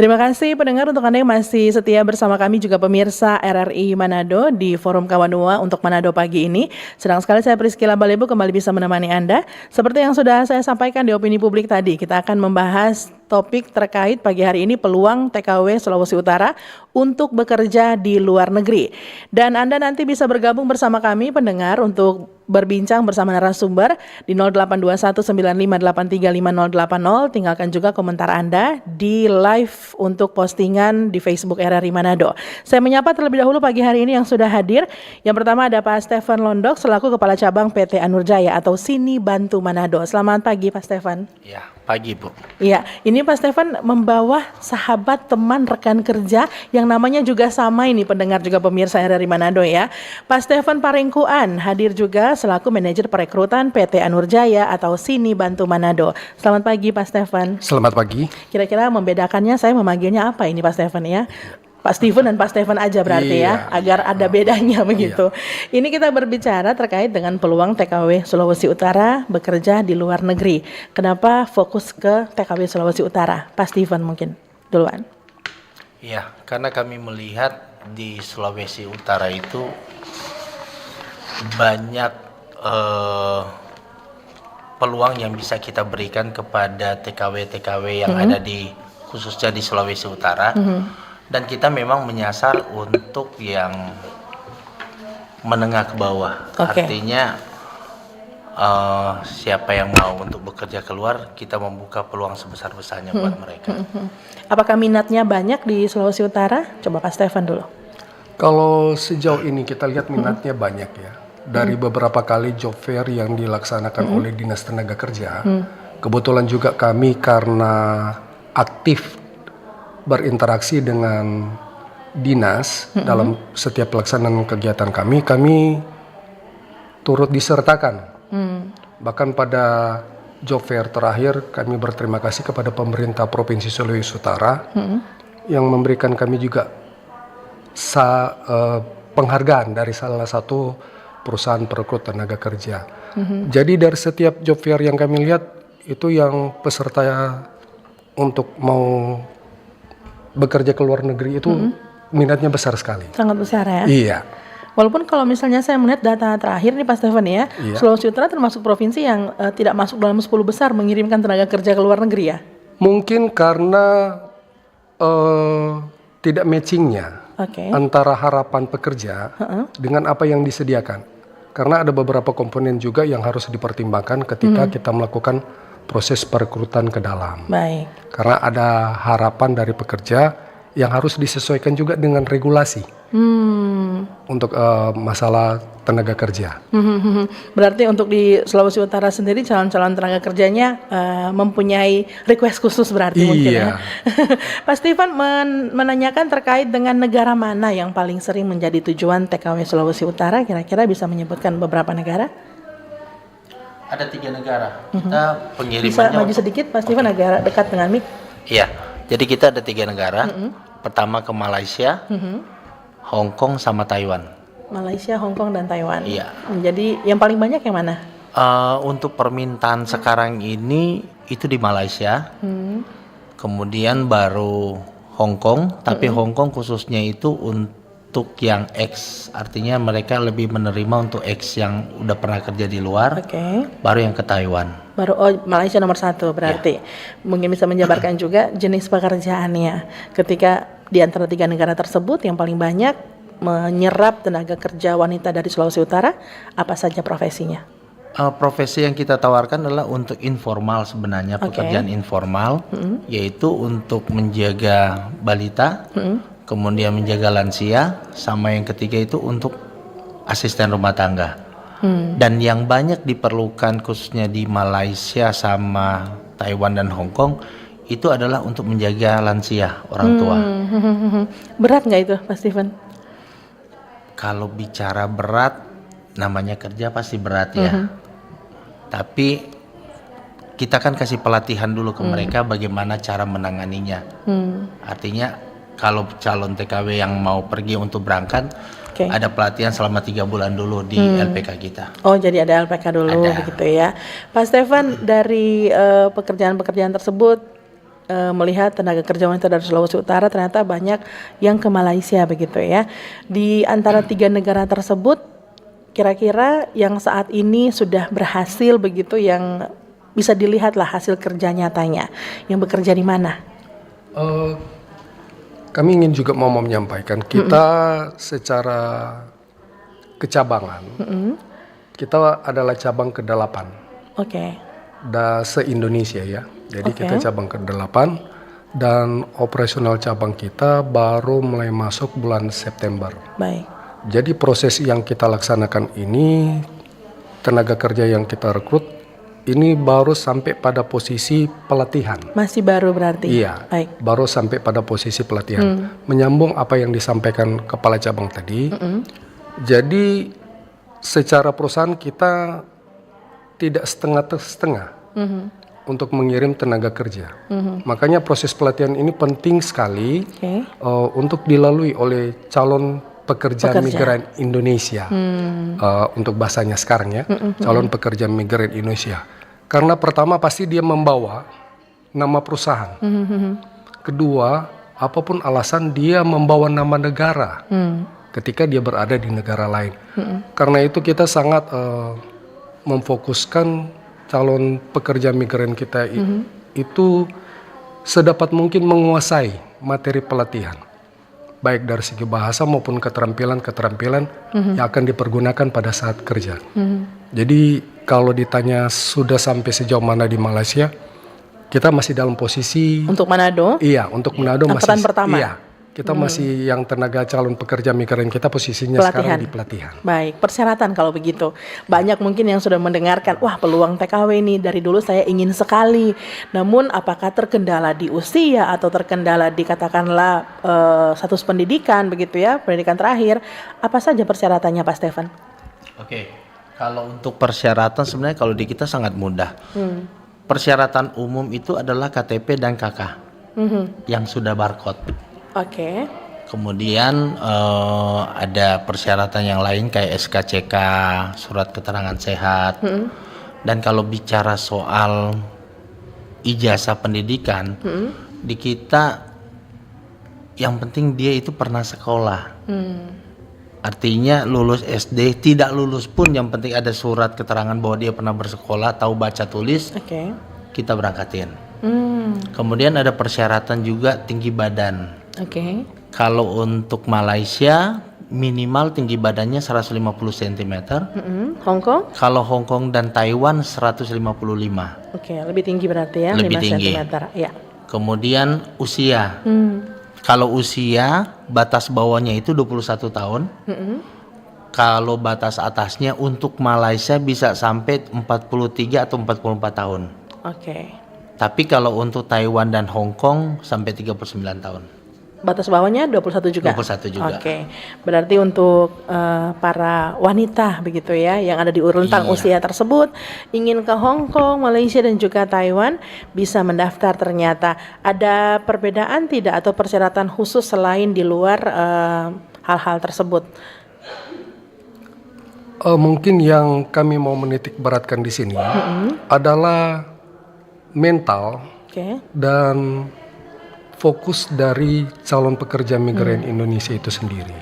Terima kasih pendengar untuk Anda yang masih setia bersama kami juga pemirsa RRI Manado di Forum Kawanua untuk Manado pagi ini. Senang sekali saya Priscila Balebu kembali bisa menemani Anda. Seperti yang sudah saya sampaikan di opini publik tadi, kita akan membahas topik terkait pagi hari ini peluang TKW Sulawesi Utara untuk bekerja di luar negeri. Dan Anda nanti bisa bergabung bersama kami pendengar untuk berbincang bersama narasumber di 082195835080. Tinggalkan juga komentar Anda di live untuk postingan di Facebook RRI Manado. Saya menyapa terlebih dahulu pagi hari ini yang sudah hadir. Yang pertama ada Pak Stefan Londok selaku Kepala Cabang PT Anurjaya atau Sini Bantu Manado. Selamat pagi Pak Stefan. Ya, pagi Bu. Iya, ini Pak Stefan membawa sahabat, teman, rekan kerja yang namanya juga sama ini pendengar juga pemirsa RRI Manado ya. Pak Stefan Parengkuan hadir juga selaku manajer perekrutan PT Anurjaya atau Sini Bantu Manado. Selamat pagi Pak Stefan. Selamat pagi. Kira-kira membedakannya saya memanggilnya apa ini Pak Stefan ya? Pak Steven dan Pak Stefan aja berarti ya, agar ada bedanya begitu. Ini kita berbicara terkait dengan peluang TKW Sulawesi Utara bekerja di luar negeri. Kenapa fokus ke TKW Sulawesi Utara? Pak Steven mungkin duluan. Ya, karena kami melihat di Sulawesi Utara itu banyak peluang yang bisa kita berikan kepada TKW-TKW yang ada di khususnya di Sulawesi Utara. Dan kita memang menyasar untuk yang menengah ke bawah. Artinya siapa yang mau untuk bekerja keluar, kita membuka peluang sebesar-besarnya buat mereka. Apakah minatnya banyak di Sulawesi Utara? Coba Pak Stefan dulu. Kalau sejauh ini kita lihat minatnya banyak ya. Dari beberapa kali job fair yang dilaksanakan oleh Dinas Tenaga Kerja, kebetulan juga kami karena aktif berinteraksi dengan dinas dalam setiap pelaksanaan kegiatan kami turut disertakan. Bahkan pada job fair terakhir kami berterima kasih kepada pemerintah Provinsi Sulawesi Utara yang memberikan kami juga penghargaan dari salah satu perusahaan perekrut tenaga kerja. Jadi dari setiap job fair yang kami lihat itu yang peserta untuk mau bekerja ke luar negeri itu minatnya besar sekali. Sangat besar ya? Iya. Walaupun kalau misalnya saya melihat data terakhir nih Pak Stefan ya, Sulawesi Utara termasuk provinsi yang tidak masuk dalam 10 besar mengirimkan tenaga kerja ke luar negeri ya? Mungkin karena tidak matchingnya antara harapan pekerja dengan apa yang disediakan. Karena ada beberapa komponen juga yang harus dipertimbangkan ketika kita melakukan proses perekrutan ke dalam. Baik. Karena ada harapan dari pekerja yang harus disesuaikan juga dengan regulasi untuk masalah tenaga kerja. Berarti untuk di Sulawesi Utara sendiri calon-calon tenaga kerjanya mempunyai request khusus berarti mungkin ya. Pak Stefan menanyakan terkait dengan negara mana yang paling sering menjadi tujuan TKW Sulawesi Utara, kira-kira bisa menyebutkan beberapa negara? Ada 3 negara. Kita pengirimannya. Bisa maju sedikit, Pak Stefan agak dekat dengan mic. Iya. Jadi kita ada 3 negara. Pertama ke Malaysia, Hong Kong sama Taiwan. Malaysia, Hong Kong dan Taiwan. Iya. Jadi yang paling banyak yang mana? Untuk permintaan sekarang ini itu di Malaysia. Kemudian baru Hong Kong, tapi Hong Kong khususnya itu untuk yang X, artinya mereka lebih menerima untuk X yang udah pernah kerja di luar, baru yang ke Taiwan. Baru Malaysia nomor 1 berarti. Mungkin bisa menjabarkan juga jenis pekerjaannya. Ketika di antara 3 negara tersebut yang paling banyak menyerap tenaga kerja wanita dari Sulawesi Utara, apa saja profesinya? Profesi yang kita tawarkan adalah untuk informal sebenarnya, pekerjaan informal, yaitu untuk menjaga balita, kemudian menjaga lansia, sama yang ketiga itu untuk asisten rumah tangga. Dan yang banyak diperlukan khususnya di Malaysia sama Taiwan dan Hong Kong itu adalah untuk menjaga lansia, orang tua. Berat nggak itu Pak Stefan? Kalau bicara berat, namanya kerja pasti berat ya. Tapi kita kan kasih pelatihan dulu ke mereka bagaimana cara menanganinya. Artinya kalau calon TKW yang mau pergi untuk berangkat, ada pelatihan selama 3 bulan dulu di LPK kita. Oh, jadi ada LPK dulu begitu ya. Pak Stefan, dari pekerjaan-pekerjaan tersebut melihat tenaga kerja wanita dari Sulawesi Utara ternyata banyak yang ke Malaysia begitu ya. Di antara 3 negara tersebut, kira-kira yang saat ini sudah berhasil begitu, yang bisa dilihat lah hasil kerja nyatanya, yang bekerja di mana? Kami ingin juga mau menyampaikan kita secara kecabangan, kita adalah cabang ke-8. Oke. Se-Indonesia ya. Jadi kita cabang ke-8 dan operasional cabang kita baru mulai masuk bulan September. Baik. Jadi proses yang kita laksanakan ini, tenaga kerja yang kita rekrut ini baru sampai pada posisi pelatihan. Masih baru berarti? Iya, baik. Baru sampai pada posisi pelatihan. Menyambung apa yang disampaikan kepala cabang tadi. Jadi secara perusahaan kita tidak setengah-setengah untuk mengirim tenaga kerja. Makanya proses pelatihan ini penting sekali untuk dilalui oleh calon pekerja migran Indonesia. Untuk bahasanya sekarang ya, calon pekerja migran Indonesia. Karena pertama pasti dia membawa nama perusahaan. Kedua, apapun alasan dia membawa nama negara ketika dia berada di negara lain. Karena itu kita sangat memfokuskan calon pekerja migran kita itu sedapat mungkin menguasai materi pelatihan, baik dari segi bahasa maupun keterampilan yang akan dipergunakan pada saat kerja. Jadi kalau ditanya sudah sampai sejauh mana di Malaysia, kita masih dalam posisi untuk Manado. Iya, untuk Manado masih pertama. Iya, kita masih yang tenaga calon pekerja migran kita posisinya sekarang di pelatihan. Baik, persyaratan kalau begitu. Banyak mungkin yang sudah mendengarkan, wah peluang TKW ini dari dulu saya ingin sekali. Namun apakah terkendala di usia atau terkendala di katakanlah status pendidikan begitu ya, pendidikan terakhir. Apa saja persyaratannya Pak Stefan? Oke, kalau untuk persyaratan sebenarnya kalau di kita sangat mudah. Persyaratan umum itu adalah KTP dan KK yang sudah barcode. Oke. Kemudian ada persyaratan yang lain kayak SKCK, surat keterangan sehat. Dan kalau bicara soal ijazah pendidikan, di kita yang penting dia itu pernah sekolah. Artinya lulus SD, tidak lulus pun yang penting ada surat keterangan bahwa dia pernah bersekolah, tahu baca tulis, kita berangkatin. Kemudian ada persyaratan juga tinggi badan. Kalau untuk Malaysia minimal tinggi badannya 150 cm. Hongkong? Kalau Hongkong dan Taiwan 155. Lebih tinggi berarti ya, lebih 5 tinggi. cm. Ya. Kemudian usia. Kalau usia batas bawahnya itu 21 tahun. Kalau batas atasnya untuk Malaysia bisa sampai 43 atau 44 tahun. Tapi kalau untuk Taiwan dan Hong Kong sampai 39 tahun. Batas bawahnya 21 juga? 21 juga. Berarti untuk para wanita begitu ya, yang ada di rentang usia tersebut, ingin ke Hong Kong, Malaysia dan juga Taiwan, bisa mendaftar ternyata. Ada perbedaan tidak atau persyaratan khusus selain di luar hal-hal tersebut? Mungkin yang kami mau menitik beratkan di sini adalah mental dan fokus dari calon pekerja migran Indonesia itu sendiri,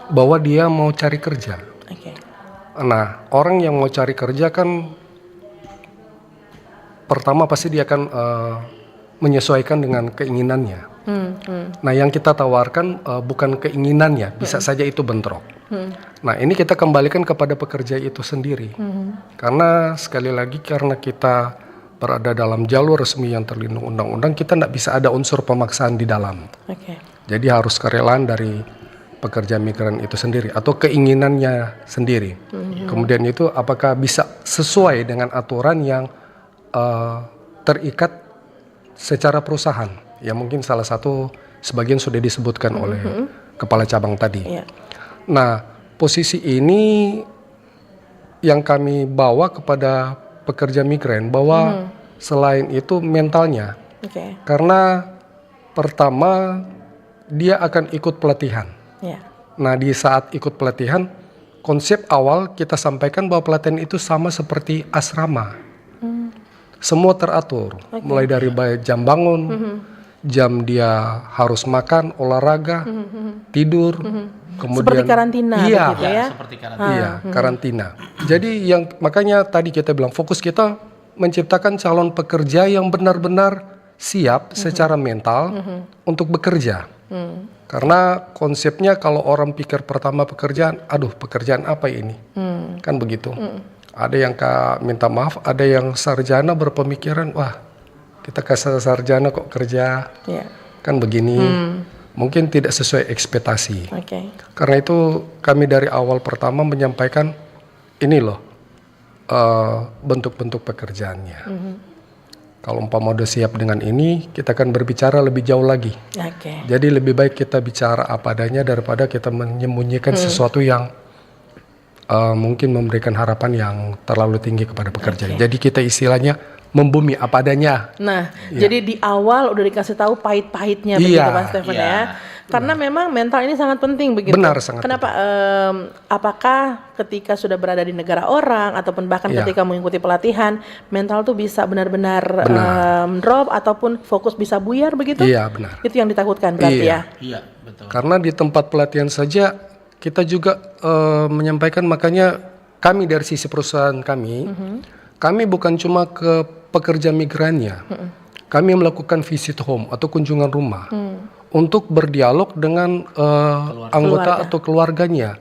bahwa dia mau cari kerja. Nah, orang yang mau cari kerja kan pertama pasti dia akan menyesuaikan dengan keinginannya. Nah, yang kita tawarkan bukan keinginannya, bisa saja itu bentrok. Nah, ini kita kembalikan kepada pekerja itu sendiri. Karena sekali lagi karena kita berada dalam jalur resmi yang terlindung undang-undang, kita tidak bisa ada unsur pemaksaan di dalam. Jadi harus kerelaan dari pekerja migran itu sendiri atau keinginannya sendiri. Kemudian itu apakah bisa sesuai dengan aturan yang terikat secara perusahaan. Ya mungkin salah satu sebagian sudah disebutkan oleh kepala cabang tadi. Nah, posisi ini yang kami bawa kepada pekerja migran bahwa selain itu mentalnya, karena pertama dia akan ikut pelatihan. Nah, di saat ikut pelatihan, konsep awal kita sampaikan bahwa pelatihan itu sama seperti asrama. semua teratur, mulai dari jam bangun, jam dia harus makan, olahraga, tidur, kemudian Seperti karantina iya, begitu ya. Seperti karantina. iya, karantina. Jadi yang makanya tadi kita bilang fokus kita menciptakan calon pekerja yang benar-benar siap secara mental untuk bekerja. Karena konsepnya kalau orang pikir pertama pekerjaan, aduh pekerjaan apa ini? Kan begitu. Ada yang minta maaf, ada yang sarjana berpemikiran, wah kita kasih sarjana kok kerja, Iya. kan begini. Mungkin tidak sesuai ekspektasi. Oke. Karena itu kami dari awal pertama menyampaikan ini loh bentuk-bentuk pekerjaannya. Kalau umpama udah siap dengan ini, kita akan berbicara lebih jauh lagi. Oke. Jadi lebih baik kita bicara apa adanya daripada kita menyembunyikan sesuatu yang mungkin memberikan harapan yang terlalu tinggi kepada pekerja. Jadi kita istilahnya membumi apa adanya. Nah, jadi di awal udah dikasih tahu pahit-pahitnya begitu Iya. Mas Stephen Iya. ya. Karena memang mental ini sangat penting begitu. Benar, sangat Kenapa? Apakah ketika sudah berada di negara orang ataupun bahkan Iya. ketika mengikuti pelatihan, mental tuh bisa benar-benar drop ataupun fokus bisa buyar begitu? Iya, benar. Itu yang ditakutkan berarti Iya. ya. Iya, betul. Karena di tempat pelatihan saja kita juga menyampaikan, makanya kami dari sisi perusahaan kami, kami bukan cuma ke pekerja migrannya, kami melakukan visit home atau kunjungan rumah untuk berdialog dengan anggota atau keluarganya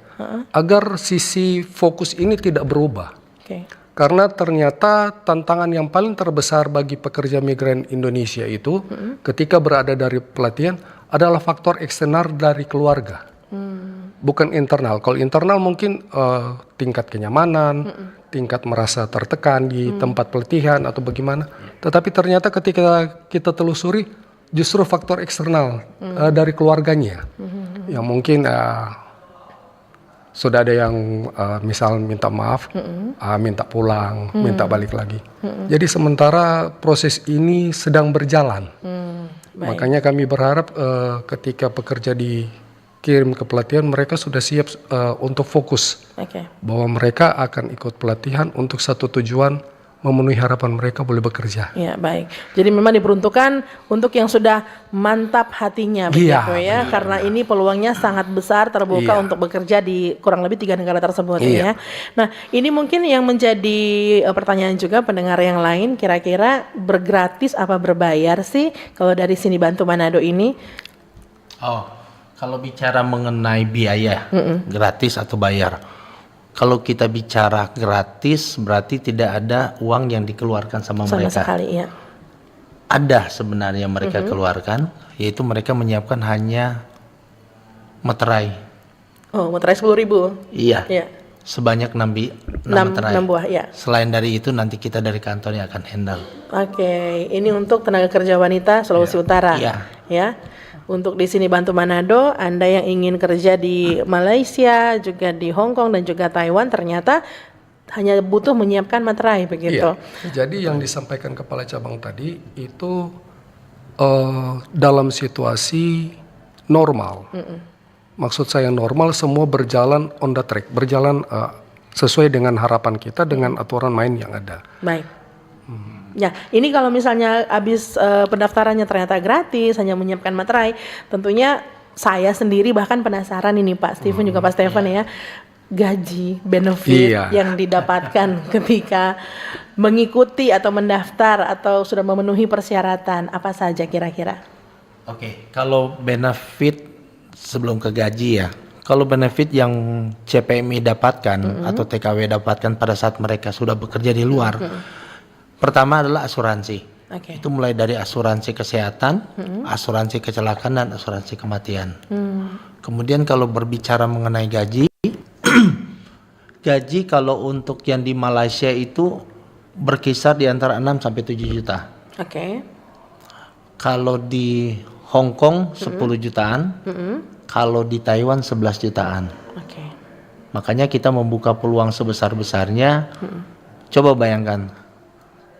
agar sisi fokus ini tidak berubah. Oke. Karena ternyata tantangan yang paling terbesar bagi pekerja migran Indonesia itu ketika berada dari pelatihan adalah faktor eksternal dari keluarga, bukan internal. Kalau internal mungkin tingkat kenyamanan, tingkat merasa tertekan di tempat pelatihan atau bagaimana. Tetapi ternyata ketika kita telusuri justru faktor eksternal dari keluarganya, yang mungkin sudah ada yang misal minta maaf, minta pulang, minta balik lagi. Jadi sementara proses ini sedang berjalan. Makanya kami berharap ketika pekerja dikirim ke pelatihan, mereka sudah siap untuk fokus. Oke. Bahwa mereka akan ikut pelatihan untuk satu tujuan, memenuhi harapan mereka boleh bekerja. Ya, baik. Jadi memang diperuntukkan untuk yang sudah mantap hatinya begitu ya. Karena ini peluangnya sangat besar terbuka untuk bekerja di kurang lebih 3 negara tersebut ya. Nah, ini mungkin yang menjadi pertanyaan juga pendengar yang lain, kira-kira bergratis apa berbayar sih kalau dari sini Bantu Manado ini? Oh, kalau bicara mengenai biaya, gratis atau bayar. Kalau kita bicara gratis, berarti tidak ada uang yang dikeluarkan sama mereka. Sekali ya. Ada sebenarnya mereka keluarkan, yaitu mereka menyiapkan hanya materai. Oh, materai 10.000. Iya. Iya. Sebanyak 6 materai. 6 buah ya. Selain dari itu nanti kita dari kantornya akan handle. Oke, ini untuk tenaga kerja wanita Sulawesi Utara. Iya. Ya. Untuk di sini Bantu Manado, Anda yang ingin kerja di Malaysia, juga di Hong Kong dan juga Taiwan, ternyata hanya butuh menyiapkan materai begitu. Iya. Jadi yang disampaikan kepala cabang tadi itu dalam situasi normal. Maksud saya normal, semua berjalan on the track, berjalan sesuai dengan harapan kita dengan aturan main yang ada. Baik. Ya, ini kalau misalnya habis pendaftarannya ternyata gratis, hanya menyiapkan materai, tentunya saya sendiri bahkan penasaran ini Pak Stephen juga Pak Stephen ya, gaji, benefit yang didapatkan ketika mengikuti atau mendaftar atau sudah memenuhi persyaratan, apa saja kira-kira? Oke, kalau benefit sebelum ke gaji ya, kalau benefit yang CPMI dapatkan atau TKW dapatkan pada saat mereka sudah bekerja di luar, pertama adalah asuransi. Itu mulai dari asuransi kesehatan, asuransi kecelakaan dan asuransi kematian. Kemudian kalau berbicara mengenai gaji, gaji kalau untuk yang di Malaysia itu berkisar di antara 6 sampai 7 juta. Kalau di Hong Kong 10 jutaan, kalau di Taiwan 11 jutaan. Makanya kita membuka peluang sebesar-besarnya. Coba bayangkan,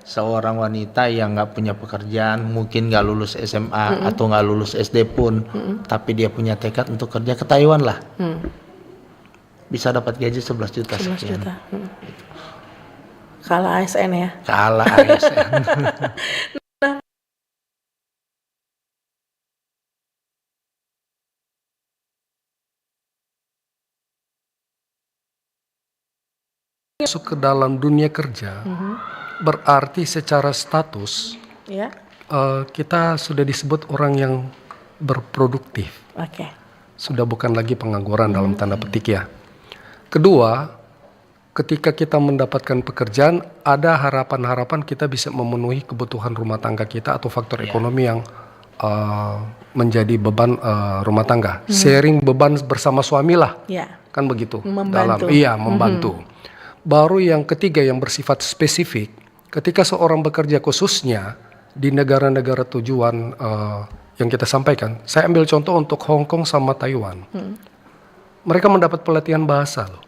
seorang wanita yang nggak punya pekerjaan, mungkin nggak lulus SMA atau nggak lulus SD pun, tapi dia punya tekad untuk kerja ke Taiwan lah, bisa dapat gaji 11 juta. 11 juta. Kalah ASN ya. Kalah ASN. Masuk ke dalam dunia kerja, berarti secara status Ya. kita sudah disebut orang yang berproduktif. Oke. Sudah bukan lagi pengangguran dalam tanda petik ya. Kedua, ketika kita mendapatkan pekerjaan, ada harapan-harapan kita bisa memenuhi kebutuhan rumah tangga kita atau faktor ekonomi yang menjadi beban rumah tangga. Sharing beban bersama suami lah, Ya. kan begitu. Membantu. Membantu. Baru yang ketiga yang bersifat spesifik, ketika seorang bekerja khususnya di negara-negara tujuan yang kita sampaikan. Saya ambil contoh untuk Hong Kong sama Taiwan. Mereka mendapat pelatihan bahasa loh,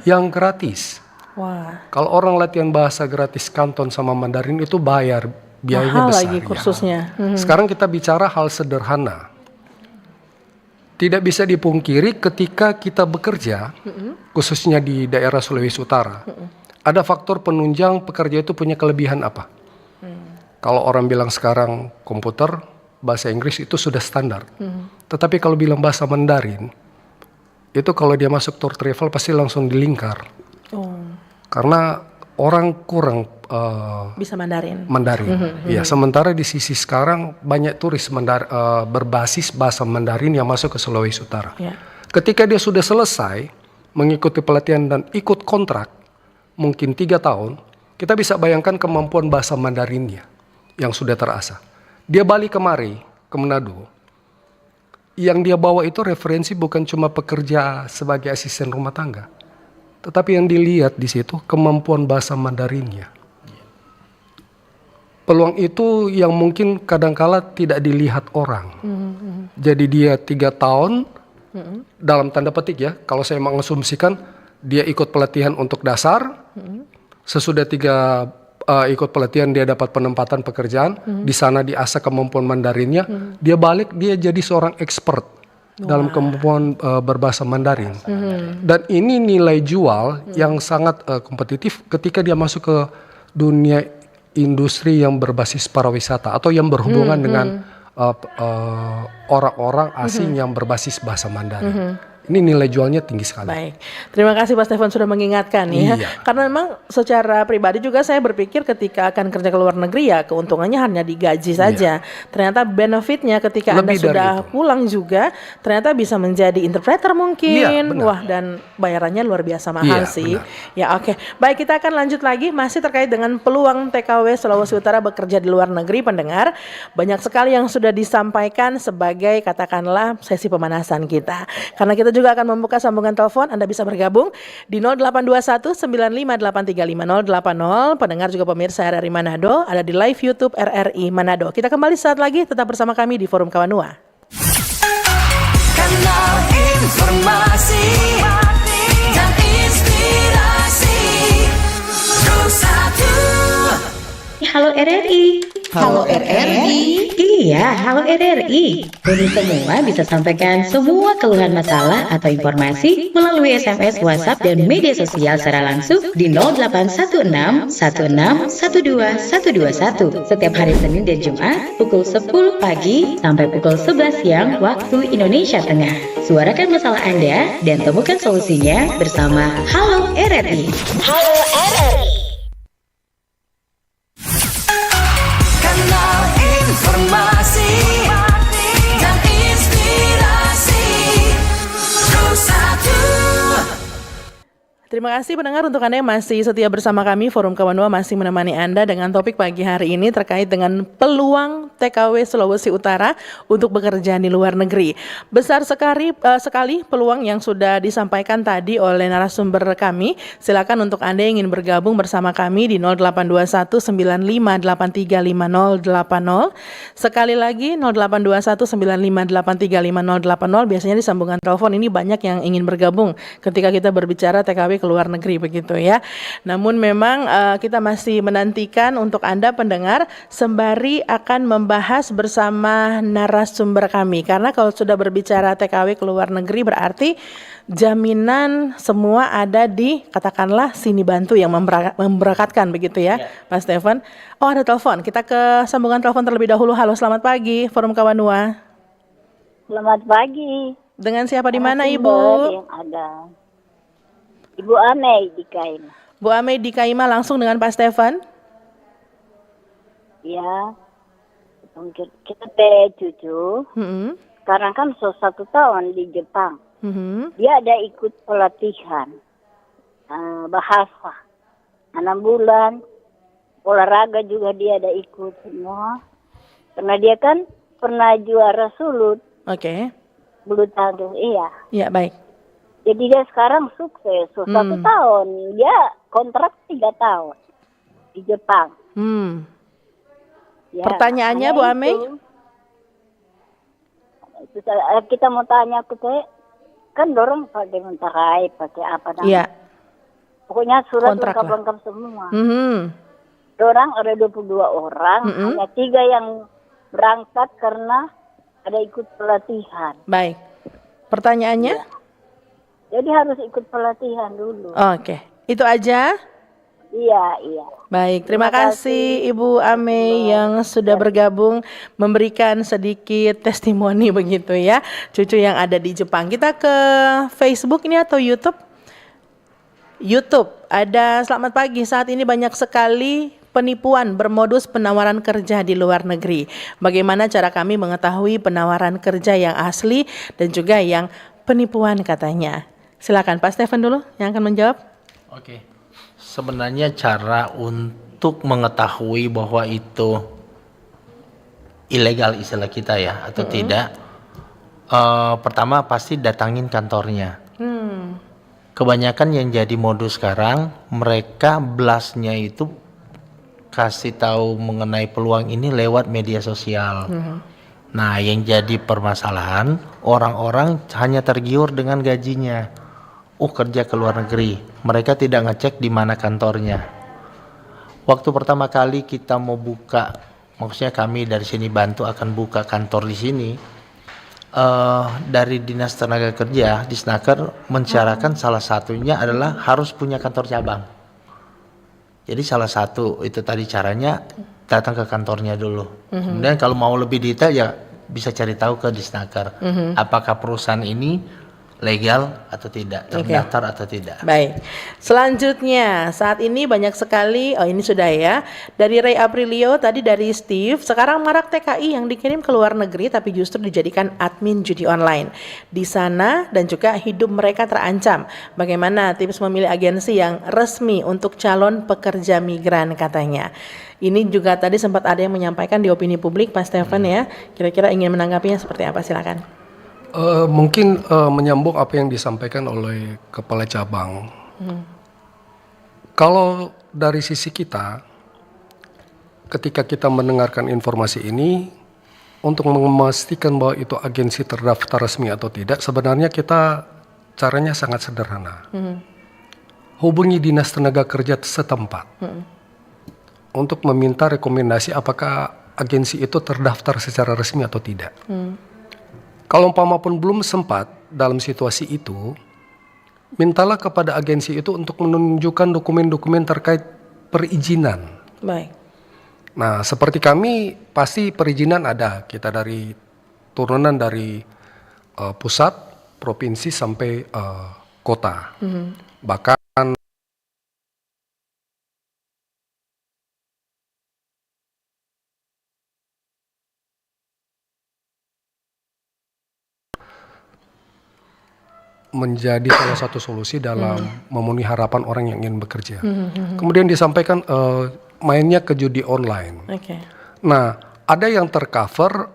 yang gratis. Wah. Kalau orang latihan bahasa gratis Kanton sama Mandarin itu bayar, biayanya Mahal besar. lagi ya. kursusnya. Sekarang kita bicara hal sederhana. Tidak bisa dipungkiri ketika kita bekerja, khususnya di daerah Sulawesi Utara, ada faktor penunjang pekerja itu punya kelebihan apa? Kalau orang bilang sekarang komputer, bahasa Inggris itu sudah standar. Tetapi kalau bilang bahasa Mandarin, itu kalau dia masuk tour travel pasti langsung dilingkar. Oh. Karena orang kurang Bisa Mandarin. Ya, sementara di sisi sekarang banyak turis berbasis bahasa Mandarin yang masuk ke Sulawesi Utara. Ya. Ketika dia sudah selesai mengikuti pelatihan dan ikut kontrak, mungkin 3 tahun, kita bisa bayangkan kemampuan bahasa Mandarinnya yang sudah terasa. Dia balik kemari, ke Manado. Yang dia bawa itu referensi bukan cuma pekerja sebagai asisten rumah tangga, tetapi yang dilihat di situ kemampuan bahasa Mandarinnya. Peluang itu yang mungkin kadangkala tidak dilihat orang. Jadi dia 3 tahun, dalam tanda petik ya, kalau saya mengasumsikan, dia ikut pelatihan untuk dasar, sesudah ikut pelatihan dia dapat penempatan pekerjaan, di sana diasah kemampuan Mandarinnya, dia balik, dia jadi seorang expert dalam kemampuan berbahasa Mandarin. Dan ini nilai jual yang sangat kompetitif ketika dia masuk ke dunia industri yang berbasis pariwisata atau yang berhubungan dengan orang-orang asing yang berbasis bahasa Mandarin. Ini nilai jualnya tinggi sekali. Baik, terima kasih Pak Stefan sudah mengingatkan ya. Iya. Karena memang secara pribadi juga saya berpikir ketika akan kerja ke luar negeri ya keuntungannya hanya digaji saja. Ternyata benefitnya ketika Lebih Anda sudah dari itu. pulang juga ternyata bisa menjadi interpreter mungkin. Iya, benar. Wah, dan bayarannya luar biasa mahal Iya, sih. benar. Ya oke, baik kita akan lanjut lagi masih terkait dengan peluang TKW Sulawesi Utara bekerja di luar negeri pendengar. Banyak sekali yang sudah disampaikan sebagai katakanlah sesi pemanasan kita. Karena kita juga akan membuka sambungan telepon, Anda bisa bergabung di 0821 95835080. Pendengar juga pemirsa RRI Manado ada di live YouTube RRI Manado. Kita kembali saat lagi, tetap bersama kami di Forum Kawanua. Kanal informasi dan inspirasi Satu. Halo RRI. Halo RRI. Iya, halo RRI. Kami semua bisa sampaikan semua keluhan masalah atau informasi melalui SMS, WhatsApp, dan media sosial secara langsung di 0816 16 12 121 setiap hari Senin dan Jumat pukul 10 pagi sampai pukul 11 siang waktu Indonesia Tengah. Suarakan masalah Anda dan temukan solusinya bersama Halo RRI. Halo RRI. Kanal informasi dan inspirasi Satu. Terima kasih pendengar untuk Anda yang masih setia bersama kami. Forum Kawanua masih menemani Anda dengan topik pagi hari ini terkait dengan peluang TKW Sulawesi Utara untuk bekerja di luar negeri. Besar sekali peluang yang sudah disampaikan tadi oleh narasumber kami. Silakan untuk Anda yang ingin bergabung bersama kami di 0821 95835080. Sekali lagi 0821 95835080. Biasanya di sambungan telepon ini banyak yang ingin bergabung ketika kita berbicara TKW ke luar negeri begitu ya. Namun memang kita masih menantikan untuk Anda pendengar sembari akan membahas bersama narasumber kami. Karena kalau sudah berbicara TKW ke luar negeri berarti jaminan semua ada di katakanlah Sini Bantu yang memberangkatkan begitu ya, Pak Stephen. Oh, ada telepon. Kita ke sambungan telepon terlebih dahulu. Halo, selamat pagi Forum Kawanua. Selamat pagi. Dengan siapa di mana Ibu? Yang ada. Ibu Amei di Kaima. Bu Amei di Kaima langsung dengan Pak Stephen. Ya. Kita teh cucu. Sekarang kan 1 tahun di Jepang. Dia ada ikut pelatihan bahasa 6 bulan. Olahraga juga dia ada ikut semua. Karena dia kan pernah juara sulut. Oke. Bulu tangkis, iya. Ya, baik. Jadi dia sekarang sukses. 1 tahun. Dia kontrak 3 tahun di Jepang. Ya, Pertanyaannya Bu Amei? Kita mau tanya ke teh, kan dorong pakai menterai, pakai apa namanya? Iya. Pokoknya surat Kontrak lah. lengkap-lengkap semua. Dorang Orang ada 22 orang, hanya 3 yang berangkat karena ada ikut pelatihan. Baik. Pertanyaannya? Jadi harus ikut pelatihan dulu. Oke. Itu aja? Iya. Baik, terima kasih Ibu Amei yang sudah bergabung memberikan sedikit testimoni begitu ya, cucu yang ada di Jepang. Kita ke Facebook ini atau YouTube? YouTube, ada selamat pagi, saat ini banyak sekali penipuan bermodus penawaran kerja di luar negeri. Bagaimana cara kami mengetahui penawaran kerja yang asli dan juga yang penipuan katanya? Silakan Pak Stephen dulu yang akan menjawab. Oke. Sebenarnya cara untuk mengetahui bahwa itu ilegal istilah kita ya atau tidak, pertama pasti datangin kantornya. Kebanyakan yang jadi modus sekarang, mereka blastnya itu kasih tahu mengenai peluang ini lewat media sosial. Nah, yang jadi permasalahan, orang-orang hanya tergiur dengan gajinya. Kerja ke luar negeri, mereka tidak ngecek di mana kantornya. Waktu pertama kali kita mau buka, maksudnya kami dari Sini Bantu akan buka kantor di sini, dari Dinas Tenaga Kerja di Snaker mensyaratkan salah satunya adalah harus punya kantor cabang. Jadi salah satu itu tadi caranya datang ke kantornya dulu. Kemudian kalau mau lebih detail ya bisa cari tahu ke Disnaker. Apakah perusahaan ini legal atau tidak, terdaftar atau tidak. Baik. Selanjutnya, saat ini banyak sekali, ini sudah ya, dari Ray Aprilio, tadi dari Steve, sekarang marak TKI yang dikirim ke luar negeri tapi justru dijadikan admin judi online. Di sana dan juga hidup mereka terancam. Bagaimana tips memilih agensi yang resmi untuk calon pekerja migran katanya. Ini juga tadi sempat ada yang menyampaikan di opini publik, Pak Stephen ya. Kira-kira ingin menanggapinya seperti apa? Silakan. Mungkin menyambung apa yang disampaikan oleh kepala cabang. Kalau dari sisi kita, ketika kita mendengarkan informasi ini, untuk memastikan bahwa itu agensi terdaftar resmi atau tidak, sebenarnya kita caranya sangat sederhana. Hubungi Dinas Tenaga Kerja setempat untuk meminta rekomendasi apakah agensi itu terdaftar secara resmi atau tidak. Kalau umpama pun belum sempat dalam situasi itu, mintalah kepada agensi itu untuk menunjukkan dokumen-dokumen terkait perizinan. Baik. Nah, seperti kami pasti perizinan ada. Kita dari turunan dari pusat, provinsi sampai kota. Bahkan menjadi salah satu solusi dalam memenuhi harapan orang yang ingin bekerja. Kemudian disampaikan mainnya ke judi online. Oke. Nah, ada yang tercover,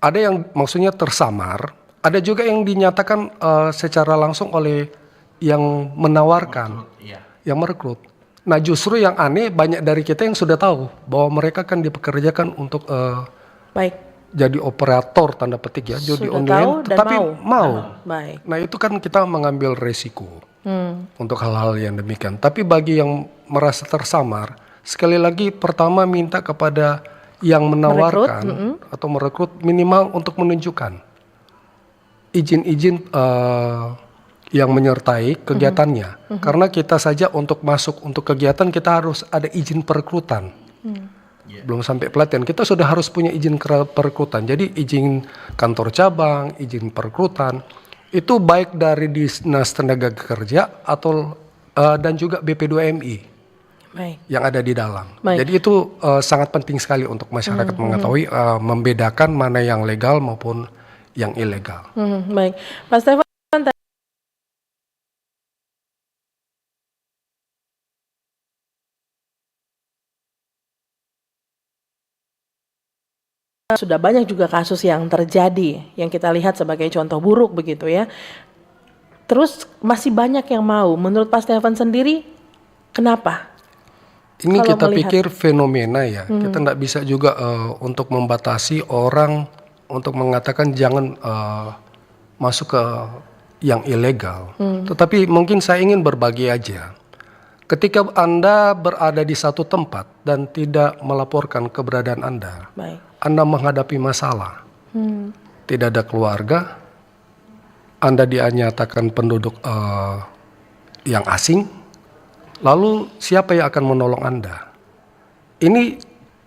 ada yang maksudnya tersamar, ada juga yang dinyatakan secara langsung oleh yang menawarkan, yang merekrut. Nah, justru yang aneh banyak dari kita yang sudah tahu bahwa mereka kan dipekerjakan untuk Baik. jadi operator tanda petik ya, judi Sudah online, tahu dan tetapi mau. Baik. Nah, itu kan kita mengambil resiko. untuk hal-hal yang demikian. Tapi bagi yang merasa tersamar, sekali lagi pertama minta kepada yang menawarkan atau merekrut minimal untuk menunjukkan izin-izin yang menyertai kegiatannya. Karena kita saja untuk masuk untuk kegiatan kita harus ada izin perekrutan. Belum sampai pelatihan, kita sudah harus punya izin perekrutan. Jadi izin kantor cabang, izin perekrutan itu baik dari Dinas Tenaga Kerja atau dan juga BP2MI yang ada di dalam. Jadi itu sangat penting sekali untuk masyarakat mengetahui membedakan mana yang legal maupun yang ilegal. Baik, Pak Stefan. Sudah banyak juga kasus yang terjadi yang kita lihat sebagai contoh buruk begitu ya. Terus masih banyak yang mau. Menurut Pak Stefan sendiri, kenapa? Ini Kalau kita melihat- pikir fenomena ya. Kita tidak bisa juga untuk membatasi orang untuk mengatakan jangan masuk ke yang ilegal. Tetapi mungkin saya ingin berbagi aja. Ketika Anda berada di satu tempat dan tidak melaporkan keberadaan Anda, Baik. Anda menghadapi masalah, tidak ada keluarga, Anda dinyatakan penduduk yang asing, lalu siapa yang akan menolong Anda? Ini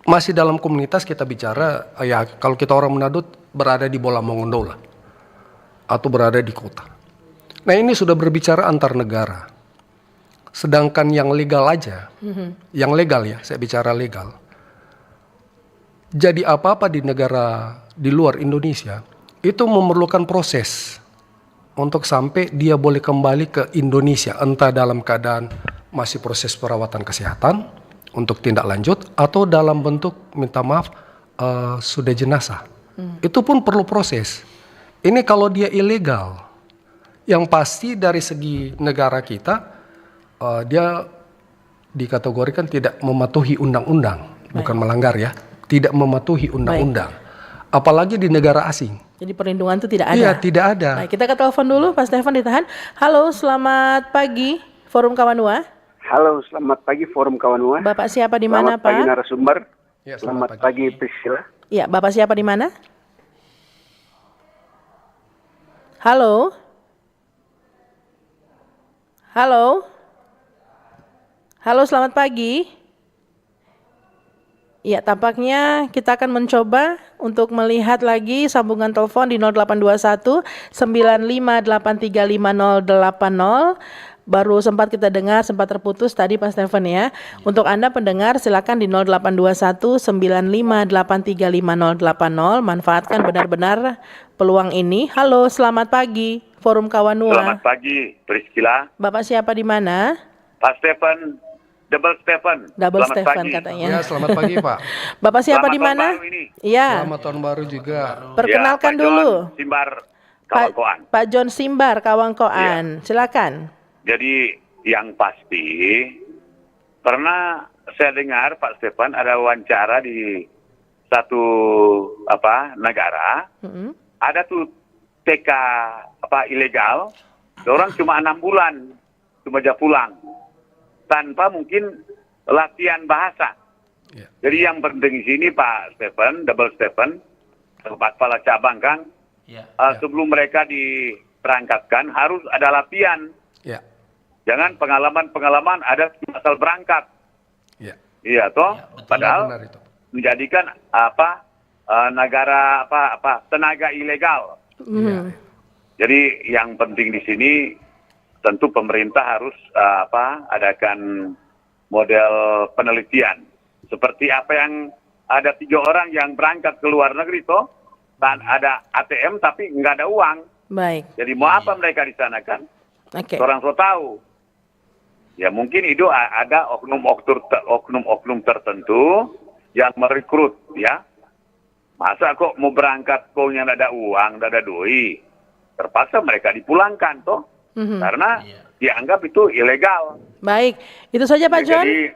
masih dalam komunitas kita bicara, ya kalau kita orang Manado berada di Bola Mongondola atau berada di kota. Nah ini sudah berbicara antar negara. Sedangkan yang legal aja, yang legal ya, saya bicara legal. Jadi apa-apa di negara di luar Indonesia itu memerlukan proses untuk sampai dia boleh kembali ke Indonesia, entah dalam keadaan masih proses perawatan kesehatan untuk tindak lanjut atau dalam bentuk minta maaf sudah jenazah. Itu pun perlu proses. Ini kalau dia ilegal, yang pasti dari segi negara kita dia dikategorikan tidak mematuhi undang-undang, bukan melanggar ya. Tidak mematuhi undang-undang, apalagi di negara asing. Jadi perlindungan itu tidak ada. Iya, tidak ada. Baik, kita ke telepon dulu, Pak Stefan ditahan. Halo, selamat pagi, Forum Kawanua. Halo, selamat pagi Forum Kawanua. Bapak siapa di mana, Selamat pagi Pak? narasumber. Ya, Selamat pagi Priscilla. Iya, Bapak siapa di mana? Halo. Halo. Halo, selamat pagi. Ya, tampaknya kita akan mencoba untuk melihat lagi sambungan telepon di 0821 958350080. Baru sempat kita dengar, sempat terputus tadi Pak Stefan ya. Untuk Anda pendengar silakan di 0821 958350080. Manfaatkan benar-benar peluang ini. Halo, selamat pagi Forum Kawanua. Selamat pagi Priscilla. Bapak siapa di mana? Pak Stefan, Double Stefan. Double Selamat Stefan pagi. katanya. Ya, selamat pagi Pak. Bapak siapa Selamat di tahun mana? baru ini. Iya. Selamat tahun baru juga. Perkenalkan Ya, Pak dulu. John Simbar Kawangkoan. Pak John Simbar Kawangkoan. Silakan. Jadi yang pasti pernah saya dengar Pak Stefan ada wawancara di satu negara. Ada tuh TK ilegal. Orang cuma 6 bulan cuma aja pulang tanpa mungkin latihan bahasa. Ya. Jadi yang penting di sini Pak Stefan, Double Stefan, kepala cabang kan, sebelum mereka diberangkatkan harus ada latihan. Ya. Jangan pengalaman ada asal berangkat. Ya. Iya toh. Ya, betul. Padahal Benar itu. menjadikan negara tenaga ilegal. Ya. Jadi yang penting di sini tentu pemerintah harus adakan model penelitian seperti apa yang ada 3 orang yang berangkat ke luar negeri toh, dan ada ATM tapi nggak ada uang. Baik. Jadi mau apa mereka di sana kan? Oke. Orang so tahu. Ya mungkin itu ada oknum-oknum tertentu yang merekrut ya. Masa kok mau berangkat kok yang nggak ada uang, nggak ada duit, terpaksa mereka dipulangkan toh. Karena dianggap itu ilegal. Baik. Itu saja Pak John. Jadi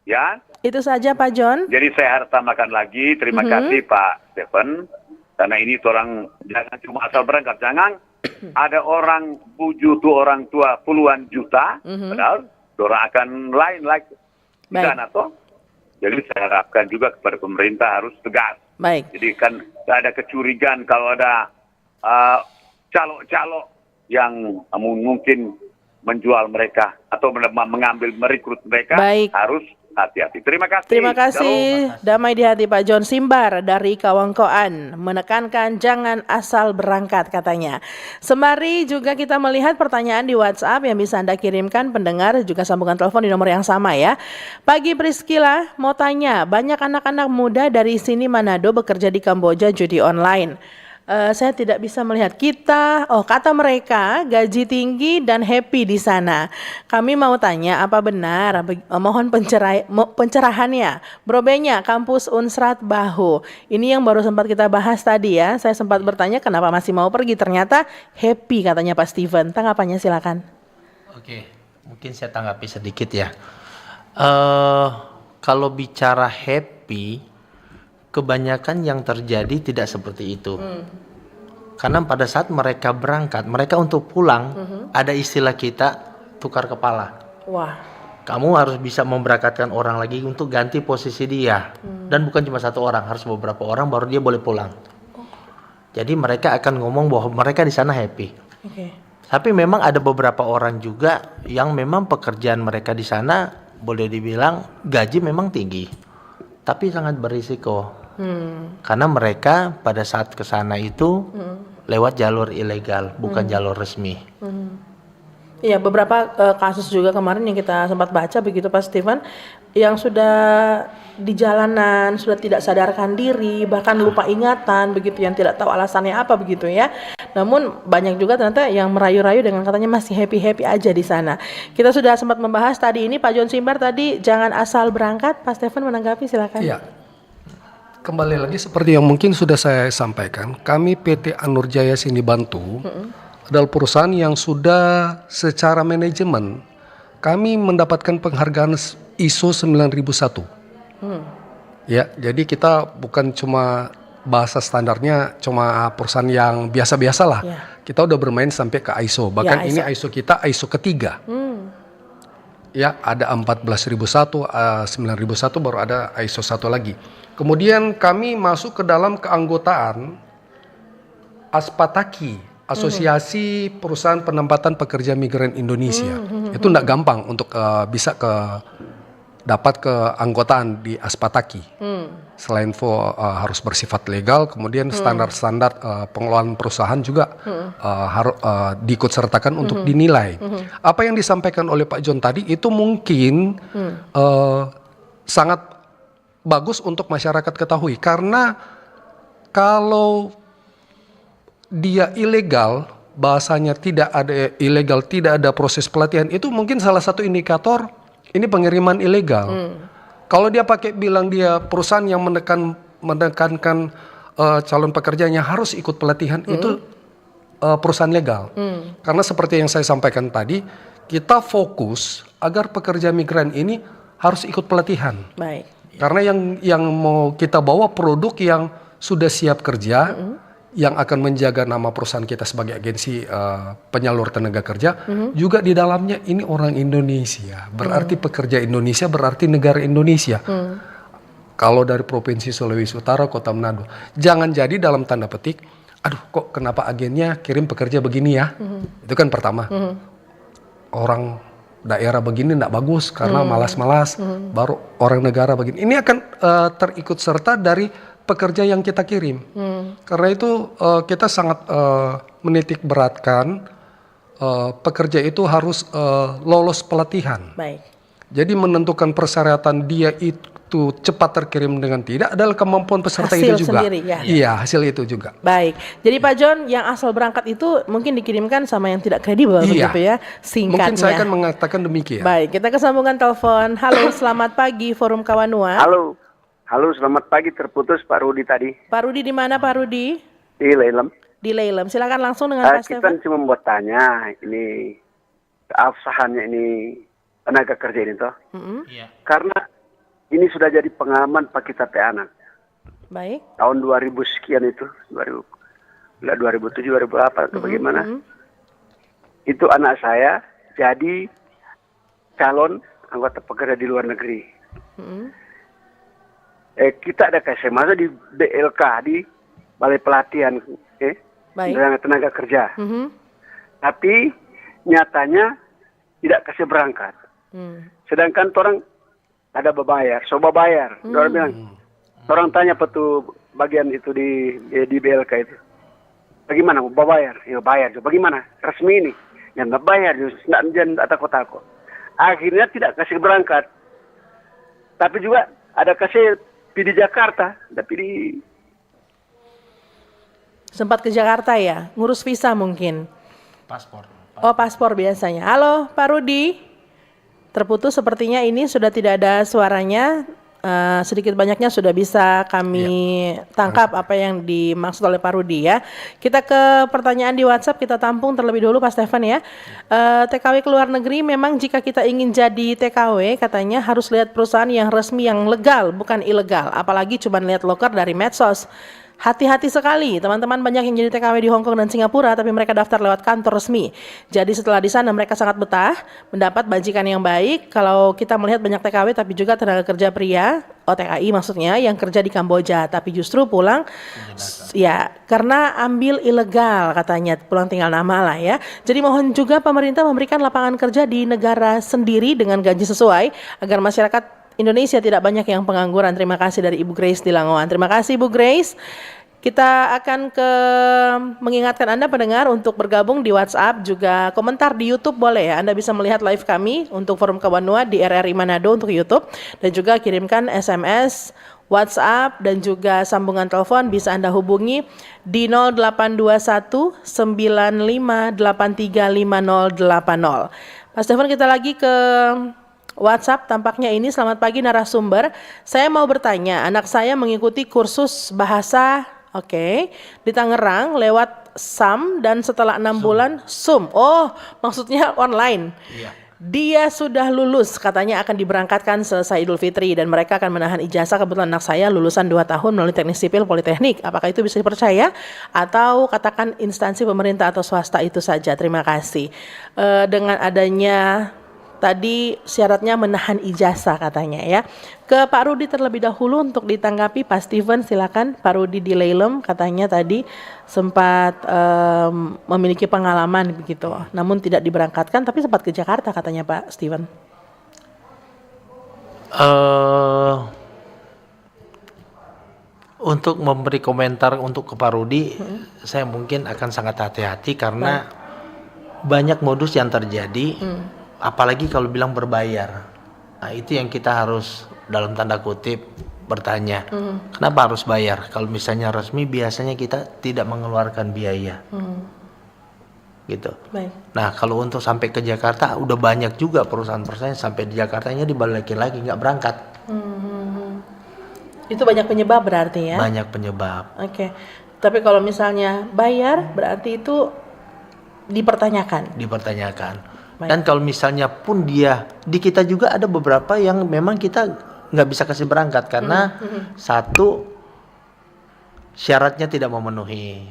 ya. Itu saja Pak John. Jadi saya harus tambahkan lagi, terima kasih Pak Stephen, karena ini orang jangan cuma asal berangkat, jangan ada orang buju tuh orang tua puluhan juta, padahal orang akan lain lagi. Baik. Kan atau? Jadi saya harapkan juga kepada pemerintah harus tegas. Baik. Jadi kan ada kecurigaan kalau ada calo-calo yang mungkin menjual mereka atau mengambil merekrut mereka. Baik. Harus hati-hati. Terima kasih. Terima kasih. Damai di hati Pak John Simbar dari Kawangkoan menekankan jangan asal berangkat katanya. Sembari juga kita melihat pertanyaan di WhatsApp yang bisa Anda kirimkan pendengar juga sambungan telepon di nomor yang sama ya. Pagi Priscila mau tanya, banyak anak-anak muda dari sini Manado bekerja di Kamboja judi online. Saya tidak bisa melihat kata mereka gaji tinggi dan happy di sana. Kami mau tanya apa benar, mohon pencerahannya. Brobenya kampus Unsrat Bahu. Ini yang baru sempat kita bahas tadi ya. Saya sempat bertanya kenapa masih mau pergi, ternyata happy katanya Pak Steven. Tanggapannya silakan. Oke, mungkin saya tanggapi sedikit ya. Kalau bicara happy, kebanyakan yang terjadi tidak seperti itu. Karena pada saat mereka berangkat, mereka untuk pulang, ada istilah kita tukar kepala. Wah. Kamu harus bisa memberangkatkan orang lagi untuk ganti posisi dia. Dan bukan cuma satu orang, harus beberapa orang baru dia boleh pulang. Jadi mereka akan ngomong bahwa mereka di sana happy. Tapi memang ada beberapa orang juga yang memang pekerjaan mereka di sana boleh dibilang gaji memang tinggi, tapi sangat berisiko. Karena mereka pada saat ke sana itu lewat jalur ilegal, bukan jalur resmi. Iya, beberapa kasus juga kemarin yang kita sempat baca begitu Pak Steven, yang sudah di jalanan, sudah tidak sadarkan diri, bahkan lupa ingatan begitu, yang tidak tahu alasannya apa begitu ya. Namun banyak juga ternyata yang merayu-rayu dengan katanya masih happy-happy aja di sana. Kita sudah sempat membahas tadi ini Pak John Simbar tadi jangan asal berangkat. Pak Steven menanggapi silakan. Iya. Kembali lagi seperti yang mungkin sudah saya sampaikan, kami PT Anurjaya Sini Bantu adalah perusahaan yang sudah secara manajemen kami mendapatkan penghargaan ISO 9001. Ya, jadi kita bukan cuma bahasa standarnya cuma perusahaan yang biasa-biasa lah. Kita udah bermain sampai ke ISO. Bahkan ini ISO kita ISO ketiga. Ya, ada 14001, 9001 baru ada ISO 1 lagi. Kemudian kami masuk ke dalam keanggotaan Aspataki, Asosiasi Perusahaan Penempatan Pekerja Migran Indonesia. Itu enggak gampang untuk bisa dapat keanggotaan di Aspataki. Selain harus bersifat legal, kemudian standar-standar pengelolaan perusahaan juga harus diikut sertakan untuk dinilai. Apa yang disampaikan oleh Pak John tadi itu mungkin sangat bagus untuk masyarakat ketahui, karena kalau dia ilegal, bahasanya tidak ada ilegal, tidak ada proses pelatihan, itu mungkin salah satu indikator ini pengiriman ilegal. Kalau dia pakai bilang dia perusahaan yang menekankan calon pekerjanya harus ikut pelatihan, itu perusahaan legal. Karena seperti yang saya sampaikan tadi, kita fokus agar pekerja migran ini harus ikut pelatihan. Baik. Karena yang mau kita bawa produk yang sudah siap kerja, yang akan menjaga nama perusahaan kita sebagai agensi penyalur tenaga kerja, juga di dalamnya ini orang Indonesia, berarti pekerja Indonesia, berarti negara Indonesia. Kalau dari Provinsi Sulawesi Utara, Kota Manado, jangan jadi dalam tanda petik, aduh kok kenapa agennya kirim pekerja begini ya? Itu kan pertama. Orang daerah begini tidak bagus karena malas-malas, baru orang negara begini. Ini akan terikut serta dari pekerja yang kita kirim. Karena itu kita sangat menitik beratkan pekerja itu harus lolos pelatihan. Baik. Jadi menentukan persyaratan dia itu cepat terkirim dengan tidak adalah kemampuan peserta Hasil itu juga. sendiri, ya. Iya, hasil itu juga. Baik. Jadi Pak John, yang asal berangkat itu mungkin dikirimkan sama yang tidak kredibel begitu ya, singkatnya. Mungkin saya akan mengatakan demikian. Baik, kita kesambungan telepon. Halo, selamat pagi Forum Kawanua. Halo, selamat pagi. Terputus Pak Rudi tadi. Pak Rudi di mana Pak Rudi? Di Lelem. Di Lelem. Silakan langsung dengan Pak Kita Steven. cuma mau tanya, ini keabsahannya ini tenaga kerja ini toh. Karena ini sudah jadi pengalaman Pak kita anak. Baik. Tahun 2000 sekian itu, 2000. 2007 2008 atau bagaimana. Itu anak saya jadi calon anggota pekerja di luar negeri. Kita ada kasih masa di BLK, di Balai Pelatihan Tenaga Kerja. Tapi nyatanya tidak kasih berangkat. Sedangkan orang ada berbayar, bayar. Orang bilang, orang tanya petu bagian itu di BLK itu. Bagaimana mau bayar? Ya bayar. Bagaimana? Resmi ini. Ya nggak bayar, nggak takut-takut. Akhirnya tidak kasih berangkat. Tapi juga ada kasih di Jakarta, tapi di sempat ke Jakarta ya, ngurus visa mungkin. Paspor. Oh, paspor biasanya. Halo, Pak Rudi. Terputus sepertinya ini sudah tidak ada suaranya. Sedikit banyaknya sudah bisa kami tangkap apa yang dimaksud oleh Pak Rudi ya. Kita ke pertanyaan di WhatsApp, kita tampung terlebih dulu Pak Stefan ya. TKW ke luar negeri memang jika kita ingin jadi TKW katanya harus lihat perusahaan yang resmi, yang legal, bukan ilegal. Apalagi cuma lihat loker dari medsos. Hati-hati sekali, teman-teman banyak yang jadi TKW di Hong Kong dan Singapura tapi mereka daftar lewat kantor resmi. Jadi setelah di sana mereka sangat betah, mendapat bajikan yang baik. Kalau kita melihat banyak TKW tapi juga tenaga kerja pria, OTKI maksudnya, yang kerja di Kamboja tapi justru pulang ya karena ambil ilegal katanya, pulang tinggal nama lah ya. Jadi mohon juga pemerintah memberikan lapangan kerja di negara sendiri dengan gaji sesuai agar masyarakat Indonesia tidak banyak yang pengangguran. Terima kasih dari Ibu Grace di Langoan. Terima kasih Ibu Grace. Kita akan mengingatkan Anda pendengar untuk bergabung di WhatsApp, juga komentar di YouTube boleh ya. Anda bisa melihat live kami untuk Forum Kawanua di RRI Manado untuk YouTube, dan juga kirimkan SMS, WhatsApp dan juga sambungan telepon bisa Anda hubungi di 0821 95835080. Pak Stefan, kita lagi ke WhatsApp tampaknya ini. Selamat pagi narasumber. Saya mau bertanya, anak saya mengikuti kursus bahasa di Tangerang lewat SAM dan setelah 6 bulan SUM. Oh, maksudnya online. Iya. Dia sudah lulus, katanya akan diberangkatkan selesai Idul Fitri dan mereka akan menahan ijazah. Kebetulan anak saya lulusan 2 tahun melalui teknik sipil Politeknik. Apakah itu bisa dipercaya atau katakan instansi pemerintah atau swasta itu saja? Terima kasih. Dengan adanya tadi syaratnya menahan ijazah katanya ya. Ke Pak Rudi terlebih dahulu untuk ditanggapi. Pak Steven silakan. Pak Rudi di Leilem katanya tadi sempat memiliki pengalaman begitu, namun tidak diberangkatkan tapi sempat ke Jakarta katanya Pak Steven. Untuk memberi komentar untuk ke Pak Rudi, saya mungkin akan sangat hati-hati karena banyak modus yang terjadi. Apalagi kalau bilang berbayar. Nah, itu yang kita harus dalam tanda kutip bertanya. Kenapa harus bayar? Kalau misalnya resmi biasanya kita tidak mengeluarkan biaya. Gitu. Baik. Nah, kalau untuk sampai ke Jakarta udah banyak juga perusahaan-perusahaan sampai di Jakartanya dibalikin lagi, nggak berangkat. Itu banyak penyebab berarti ya? Banyak penyebab. Oke. Tapi kalau misalnya bayar berarti itu dipertanyakan. Dan kalau misalnya pun dia, di kita juga ada beberapa yang memang kita nggak bisa kasih berangkat karena satu, syaratnya tidak memenuhi.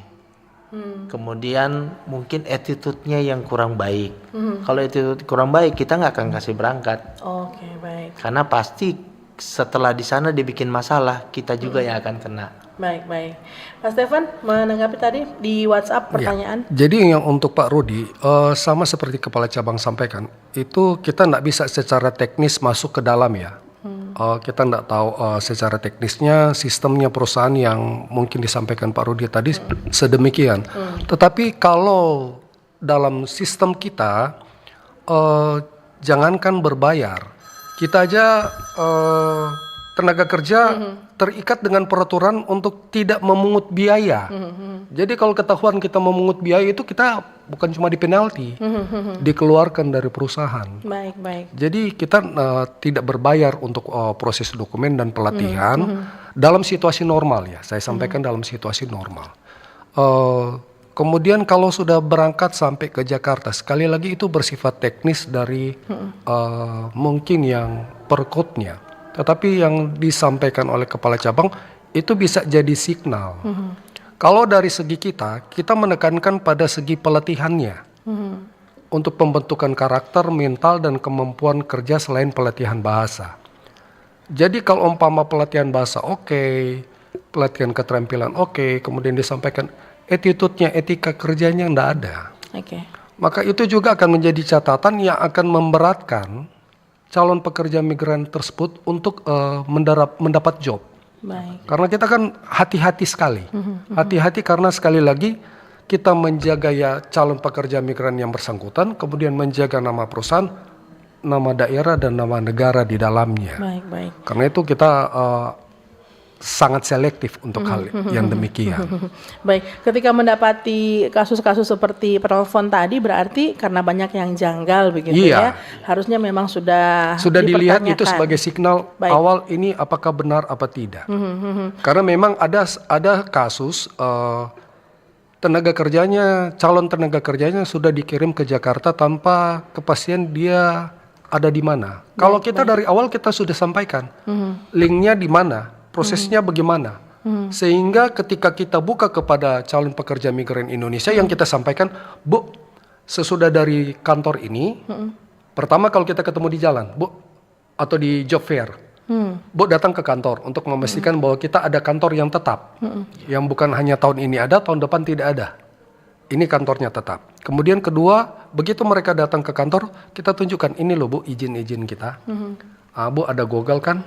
Kemudian mungkin attitude-nya yang kurang baik. Kalau attitude kurang baik, kita nggak akan kasih berangkat. Oke, baik. Karena pasti setelah di sana dibikin masalah, kita juga yang akan kena. Baik. Pak Stefan, menanggapi tadi di WhatsApp pertanyaan. Ya, jadi yang untuk Pak Rudi, sama seperti Kepala Cabang sampaikan, itu kita nggak bisa secara teknis masuk ke dalam ya. Kita nggak tahu secara teknisnya sistemnya perusahaan yang mungkin disampaikan Pak Rudi tadi sedemikian. Tetapi kalau dalam sistem kita, jangankan berbayar, kita aja tenaga kerja terikat dengan peraturan untuk tidak memungut biaya. Jadi kalau ketahuan kita memungut biaya itu kita bukan cuma di penalti, dikeluarkan dari perusahaan. Baik. Jadi kita tidak berbayar untuk proses dokumen dan pelatihan dalam situasi normal ya. Saya sampaikan dalam situasi normal. Kemudian kalau sudah berangkat sampai ke Jakarta, sekali lagi itu bersifat teknis dari mungkin yang perkutnya. Tetapi yang disampaikan oleh Kepala Cabang itu bisa jadi signal. Kalau dari segi kita menekankan pada segi pelatihannya untuk pembentukan karakter, mental, dan kemampuan kerja selain pelatihan bahasa. Jadi kalau umpama pelatihan bahasa oke, pelatihan keterampilan oke, kemudian disampaikan attitude-nya, etika kerjanya nggak ada. Maka itu juga akan menjadi catatan yang akan memberatkan calon pekerja migran tersebut untuk mendapat job. Baik. Karena kita kan hati-hati sekali. Hati-hati karena sekali lagi kita menjaga ya calon pekerja migran yang bersangkutan, kemudian menjaga nama perusahaan, nama daerah, dan nama negara di dalamnya. Baik. Karena itu kita sangat selektif untuk hal yang demikian. Baik, ketika mendapati kasus-kasus seperti penelpon tadi berarti karena banyak yang janggal begitu ya. Harusnya memang sudah dilihat itu sebagai signal awal ini apakah benar apa tidak. Karena memang ada kasus calon tenaga kerjanya sudah dikirim ke Jakarta tanpa kepastian dia ada di mana. Kalau kita dari awal kita sudah sampaikan linknya di mana, prosesnya bagaimana, sehingga ketika kita buka kepada calon pekerja migran Indonesia yang kita sampaikan, Bu, sesudah dari kantor ini, pertama kalau kita ketemu di jalan, Bu, atau di job fair, Bu datang ke kantor untuk memastikan bahwa kita ada kantor yang tetap, yang bukan hanya tahun ini ada, tahun depan tidak ada. Ini kantornya tetap. Kemudian kedua, begitu mereka datang ke kantor, kita tunjukkan ini loh Bu, izin-izin kita. Bu ada Google kan,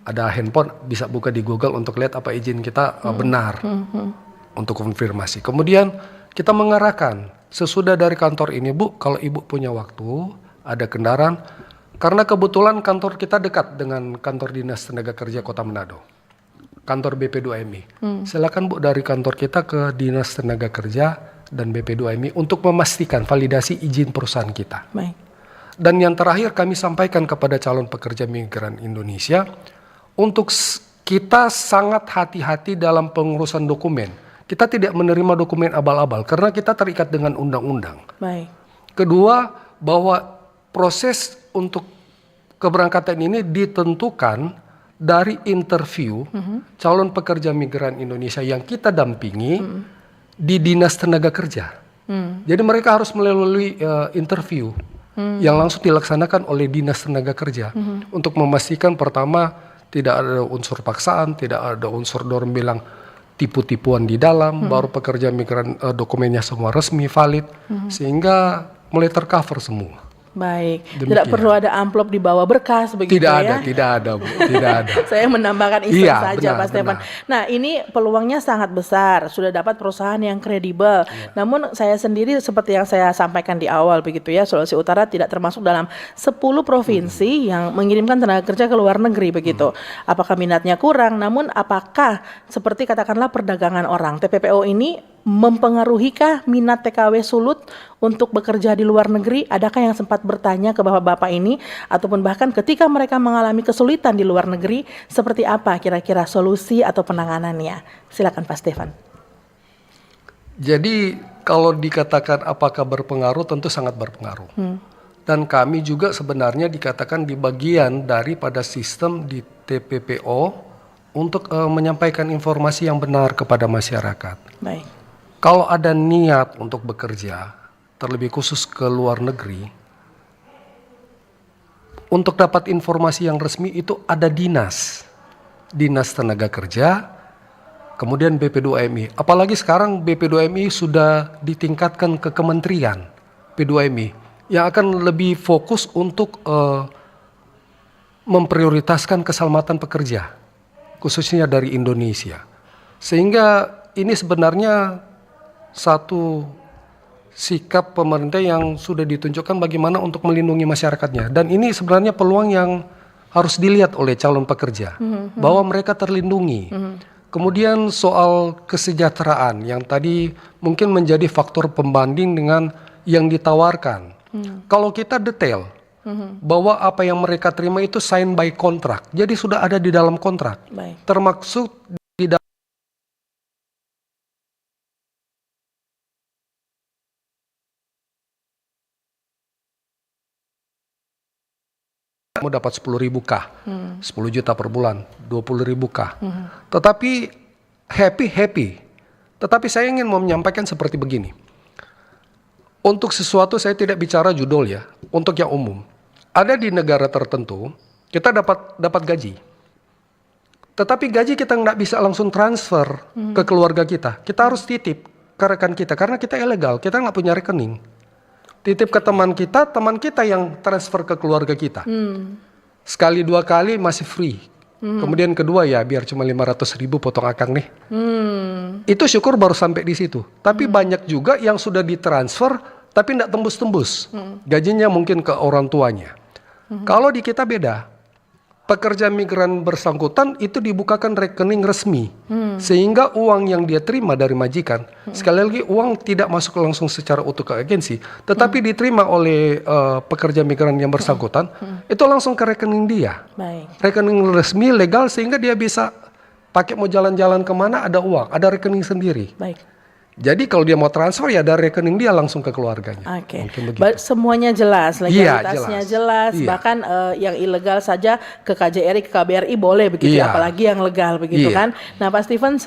ada handphone, bisa buka di Google untuk lihat apa izin kita benar, untuk konfirmasi. Kemudian kita mengarahkan sesudah dari kantor ini, Bu, kalau Ibu punya waktu, ada kendaraan, karena kebetulan kantor kita dekat dengan kantor Dinas Tenaga Kerja Kota Manado, kantor BP2MI. Silakan Bu dari kantor kita ke Dinas Tenaga Kerja dan BP2MI untuk memastikan validasi izin perusahaan kita. Baik. Dan yang terakhir kami sampaikan kepada calon pekerja migran Indonesia, untuk kita sangat hati-hati dalam pengurusan dokumen. Kita tidak menerima dokumen abal-abal karena kita terikat dengan undang-undang. Baik. Kedua, bahwa proses untuk keberangkatan ini ditentukan dari interview calon pekerja migran Indonesia yang kita dampingi di Dinas Tenaga Kerja. Jadi mereka harus melalui interview yang langsung dilaksanakan oleh Dinas Tenaga Kerja untuk memastikan pertama tidak ada unsur paksaan, tidak ada unsur dorong bilang tipu-tipuan di dalam, baru pekerja migran dokumennya semua resmi, valid, sehingga mulai tercover semua. Baik, Demikian. Tidak perlu ada amplop di bawah berkas begitu ya? Tidak ada Bu, tidak ada. Saya menambahkan iseng saja benar, Pak Stefan. Nah ini peluangnya sangat besar, sudah dapat perusahaan yang kredibel. Namun saya sendiri seperti yang saya sampaikan di awal begitu ya, Sulawesi Utara tidak termasuk dalam 10 provinsi yang mengirimkan tenaga kerja ke luar negeri begitu. Apakah minatnya kurang? Namun apakah seperti katakanlah perdagangan orang, TPPO ini mempengaruhikah minat TKW Sulut untuk bekerja di luar negeri? Adakah yang sempat bertanya ke bapak-bapak ini, ataupun bahkan ketika mereka mengalami kesulitan di luar negeri, seperti apa kira-kira solusi atau penanganannya? Silakan Pak Stefan. Jadi kalau dikatakan apakah berpengaruh, tentu sangat berpengaruh. Dan kami juga sebenarnya dikatakan di bagian daripada sistem di TPPO untuk menyampaikan informasi yang benar kepada masyarakat. Baik. Kalau ada niat untuk bekerja, terlebih khusus ke luar negeri, untuk dapat informasi yang resmi itu ada Dinas Tenaga Kerja, kemudian BP2MI. Apalagi sekarang BP2MI sudah ditingkatkan ke Kementerian P2MI yang akan lebih fokus untuk memprioritaskan keselamatan pekerja, khususnya dari Indonesia. Sehingga ini sebenarnya satu sikap pemerintah yang sudah ditunjukkan bagaimana untuk melindungi masyarakatnya. Dan ini sebenarnya peluang yang harus dilihat oleh calon pekerja, bahwa mereka terlindungi. Kemudian soal kesejahteraan yang tadi mungkin menjadi faktor pembanding dengan yang ditawarkan. Kalau kita detail, bahwa apa yang mereka terima itu sign by kontrak, jadi sudah ada di dalam kontrak. Baik. Termaksud di dalam mau dapat 10.000 kah, 10 juta per bulan, 20.000 kah. Tetapi happy, Tetapi saya ingin menyampaikan seperti begini. Untuk sesuatu saya tidak bicara judul ya, untuk yang umum. Ada di negara tertentu, kita dapat gaji. Tetapi gaji kita nggak bisa langsung transfer ke keluarga kita. Kita harus titip ke rekan kita, karena kita ilegal, kita nggak punya rekening. Titip ke teman kita yang transfer ke keluarga kita. Sekali 2 kali masih free. Kemudian kedua ya biar cuma 500.000 potong akang nih. Itu syukur baru sampai di situ. Tapi banyak juga yang sudah ditransfer tapi tidak tembus-tembus. Gajinya mungkin ke orang tuanya. Kalau di kita beda. Pekerja migran bersangkutan itu dibukakan rekening resmi. Sehingga uang yang dia terima dari majikan, sekali lagi uang tidak masuk langsung secara utuh ke agensi, tetapi diterima oleh pekerja migran yang bersangkutan, itu langsung ke rekening dia. Baik. Rekening resmi, legal, sehingga dia bisa pakai mau jalan-jalan kemana ada uang, ada rekening sendiri. Baik. Jadi kalau dia mau transfer ya dari rekening dia langsung ke keluarganya. Oke. Mungkin begitu. Semuanya jelas, legalitasnya Iya, jelas. Iya. Bahkan yang ilegal saja ke KJRI, ke KBRI boleh begitu, Iya. apalagi yang legal begitu Iya. kan. Nah, Pak Steven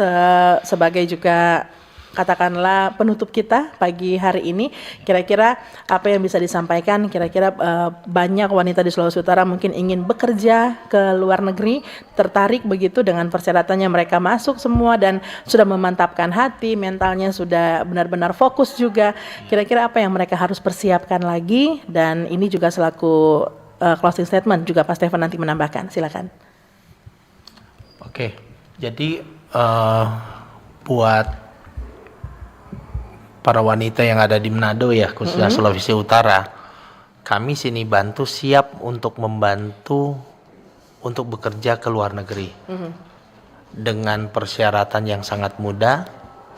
sebagai juga katakanlah penutup kita pagi hari ini, kira-kira apa yang bisa disampaikan? Kira-kira banyak wanita di Sulawesi Utara mungkin ingin bekerja ke luar negeri, tertarik begitu dengan persyaratannya, mereka masuk semua dan sudah memantapkan hati, mentalnya sudah benar-benar fokus juga. Kira-kira apa yang mereka harus persiapkan lagi? Dan ini juga selaku closing statement juga Pak Steven nanti menambahkan, silakan. Oke, jadi buat para wanita yang ada di Manado ya, khususnya Sulawesi Utara, kami sini bantu siap untuk membantu untuk bekerja ke luar negeri dengan persyaratan yang sangat mudah,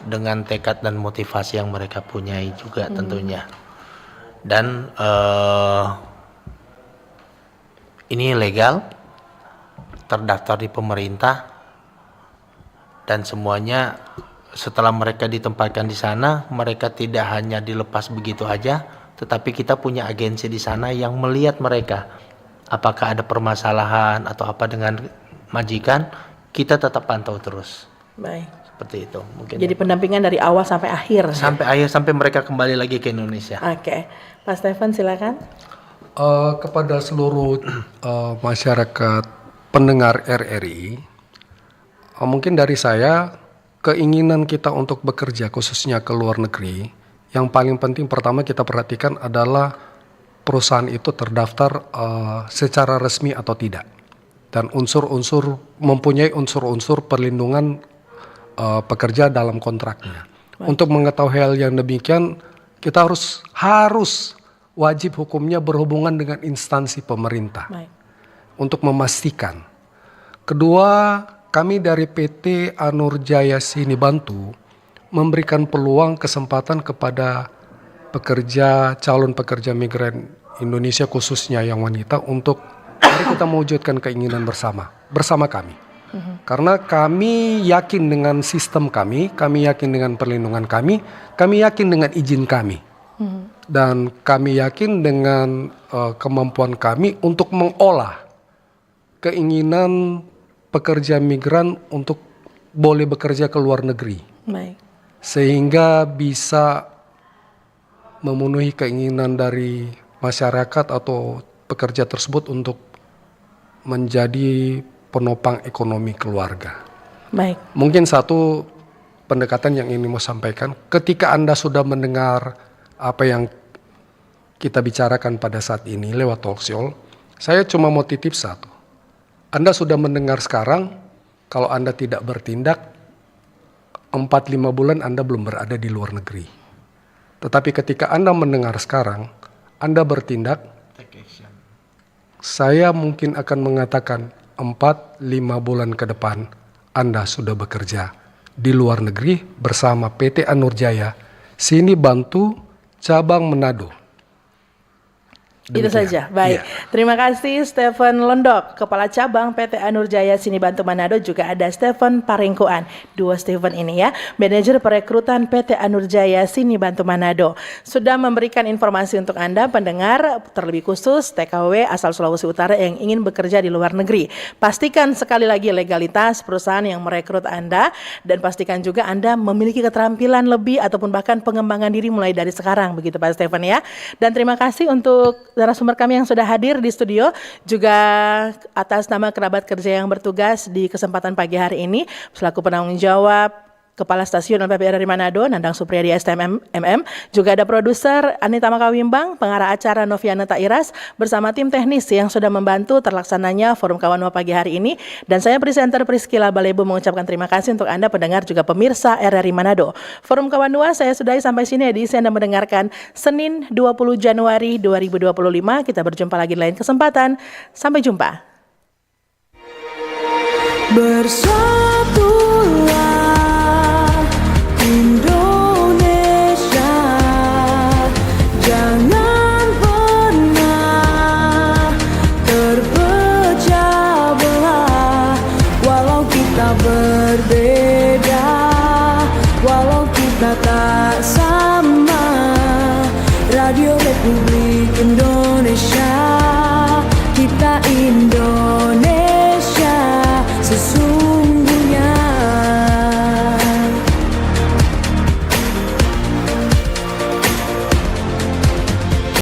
dengan tekad dan motivasi yang mereka punyai juga tentunya. Dan ini legal, terdaftar di pemerintah, dan semuanya setelah mereka ditempatkan di sana, mereka tidak hanya dilepas begitu aja, tetapi kita punya agensi di sana yang melihat mereka. Apakah ada permasalahan atau apa dengan majikan, kita tetap pantau terus. Baik. Seperti itu mungkin. Jadi pendampingan dari awal sampai akhir. Sampai mereka kembali lagi ke Indonesia. Oke. Pak Steven silakan. Kepada seluruh masyarakat pendengar RRI, mungkin dari saya, keinginan kita untuk bekerja khususnya ke luar negeri, yang paling penting pertama kita perhatikan adalah perusahaan itu terdaftar secara resmi atau tidak, dan mempunyai unsur-unsur perlindungan pekerja dalam kontraknya. Untuk mengetahui hal yang demikian, kita harus wajib hukumnya berhubungan dengan instansi pemerintah. Baik. Untuk memastikan. Kedua, kami dari PT Anurjaya Sini Bantu memberikan peluang kesempatan kepada calon pekerja migran Indonesia khususnya yang wanita untuk mari kita mewujudkan keinginan bersama kami. Karena kami yakin dengan sistem kami yakin dengan perlindungan kami yakin dengan izin kami. Dan kami yakin dengan kemampuan kami untuk mengolah keinginan pekerja migran untuk boleh bekerja ke luar negeri. Baik. Sehingga bisa memenuhi keinginan dari masyarakat atau pekerja tersebut untuk menjadi penopang ekonomi keluarga. Baik. Mungkin satu pendekatan yang ingin mau sampaikan, ketika Anda sudah mendengar apa yang kita bicarakan pada saat ini lewat talkshow, saya cuma mau titip satu. Anda sudah mendengar sekarang, kalau Anda tidak bertindak, 4-5 bulan Anda belum berada di luar negeri. Tetapi ketika Anda mendengar sekarang, Anda bertindak, saya mungkin akan mengatakan 4-5 bulan ke depan, Anda sudah bekerja di luar negeri bersama PT Anurjaya Sini Bantu Cabang Manado. Itu Demikian. saja. Baik. Iya. Terima kasih Stephen Londok, Kepala Cabang PT Anurjaya Sini Bantu Manado, juga ada Stephen Paringkuan. Dua Stephen ini ya, Manajer Perekrutan PT Anurjaya Sini Bantu Manado. Sudah memberikan informasi untuk Anda pendengar, terlebih khusus TKW asal Sulawesi Utara yang ingin bekerja di luar negeri. Pastikan sekali lagi legalitas perusahaan yang merekrut Anda, dan pastikan juga Anda memiliki keterampilan lebih ataupun bahkan pengembangan diri mulai dari sekarang, begitu Pak Stephen ya. Dan terima kasih untuk narasumber kami yang sudah hadir di studio, juga atas nama kerabat kerja yang bertugas di kesempatan pagi hari ini, selaku penanggung jawab Kepala Stasiun LPP RRI Manado, Nandang Supriyadi STM MM, juga ada produser Anita Makawimbang, pengarah acara Noviana Tairas, bersama tim teknis yang sudah membantu terlaksananya Forum Kawanua pagi hari ini, dan saya presenter Priscila Balebu mengucapkan terima kasih untuk Anda pendengar juga pemirsa RRI Manado. Forum Kawanua saya sudahi sampai sini edisi Anda mendengarkan Senin 20 Januari 2025. Kita berjumpa lagi di lain kesempatan. Sampai jumpa. Bersatulah Indonesia, jangan pernah terpecah belah. Walau kita berbeda, walau kita tak sama, Radio Republik Indonesia